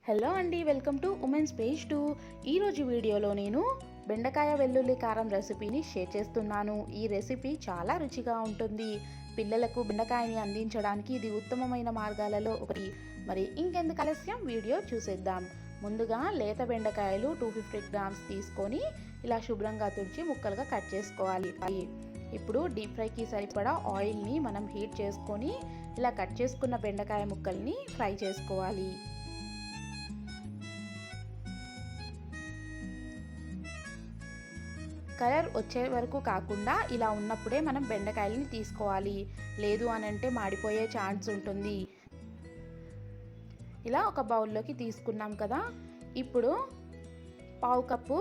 Hello అండి, welcome to women's page 2. ఈరోజు వీడియోలో నేను బెండకాయ వెల్లుల్లి కారం రెసిపీని షేర్ చేస్తున్నాను. ఈ రెసిపీ చాలా రుచిగా ఉంటుంది. పిల్లలకు బెండకాయని అందించడానికి ఇది ఉత్తమమైన మార్గాలలో ఒకటి. మరి ఇంకెందుకు ఆలస్యం, వీడియో చూసేద్దాం. ముందుగా లేత బెండకాయలు 250 గ్రామ్స్ తీసుకొని ఇలా శుభ్రంగా తుడిచి ముక్కలుగా కట్ చేసుకోవాలి. ఇప్పుడు డీప్ ఫ్రైకి సరిపడా ఆయిల్ని మనం హీట్ చేసుకొని ఇలా కట్ చేసుకున్న బెండకాయ ముక్కల్ని ఫ్రై చేసుకోవాలి. కలర్ వచ్చే వరకు కాకుండా ఇలా ఉన్నప్పుడే మనం బెండకాయలని తీసుకోవాలి. లేదు అని అంటే మాడిపోయే ఛాన్స్ ఉంటుంది. ఇలా ఒక బౌల్లోకి తీసుకున్నాం కదా. ఇప్పుడు పావు కప్పు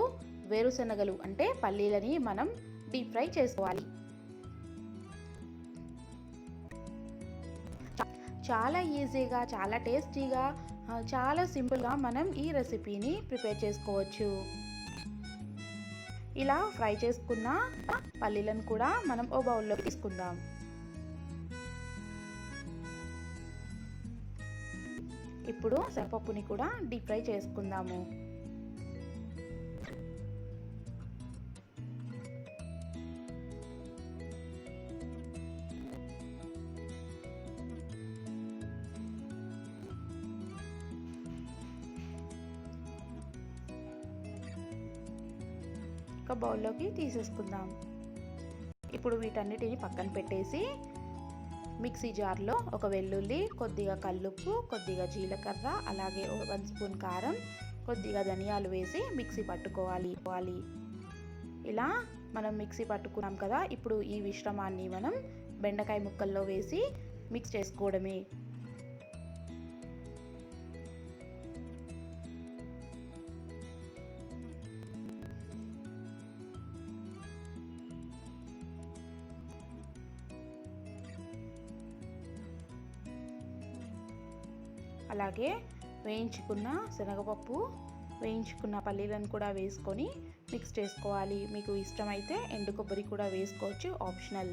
వేరుశనగలు అంటే పల్లీలని మనం డీప్ ఫ్రై చేసుకోవాలి. చాలా ఈజీగా, చాలా టేస్టీగా, చాలా సింపుల్గా మనం ఈ రెసిపీని ప్రిపేర్ చేసుకోవచ్చు. ఇలా ఫ్రై చేసుకున్న పల్లీలను కూడా మనం ఓ బౌల్లో తీసుకుందాం. ఇప్పుడు శనగపప్పుని కూడా డీప్ ఫ్రై చేసుకుందాము. ఒక బౌల్లోకి తీసేసుకుందాం. ఇప్పుడు వీటన్నిటిని పక్కన పెట్టేసి మిక్సీ జార్లో ఒక వెల్లుల్లి, కొద్దిగా కల్లుప్పు, కొద్దిగా జీలకర్ర, అలాగే 1 స్పూన్ కారం, కొద్దిగా ధనియాలు వేసి మిక్సీ పట్టుకోవాలి. ఇలా మనం మిక్సీ పట్టుకున్నాం కదా. ఇప్పుడు ఈ మిశ్రమాన్ని మనం బెండకాయ ముక్కల్లో వేసి మిక్స్ చేసుకోవడమే. అలాగే వేయించుకున్న శనగపప్పు, వేయించుకున్న పల్లీలను కూడా వేసుకొని మిక్స్ చేసుకోవాలి. మీకు ఇష్టమైతే ఎండు కొబ్బరి కూడా వేసుకోవచ్చు, ఆప్షనల్.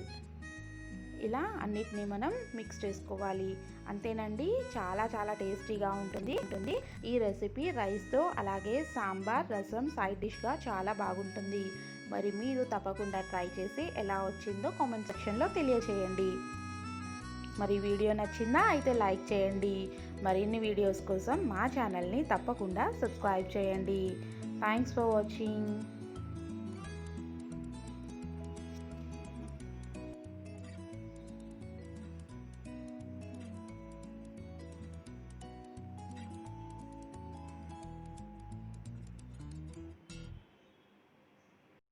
ఇలా అన్నిటినీ మనం మిక్స్ చేసుకోవాలి. అంతేనండి, చాలా చాలా టేస్టీగా ఉంటుంది. ఈ రెసిపీ రైస్తో అలాగే సాంబార్, రసం సైడ్ డిష్గా చాలా బాగుంటుంది. మరి మీరు తప్పకుండా ట్రై చేసి ఎలా వచ్చిందో కామెంట్ సెక్షన్లో తెలియచేయండి. మరి వీడియో నచ్చిందా? అయితే లైక్ చేయండి. మరిన్ని వీడియోస్ కోసం మా ఛానల్ని తప్పకుండా సబ్స్క్రైబ్ చేయండి. Thanks for watching.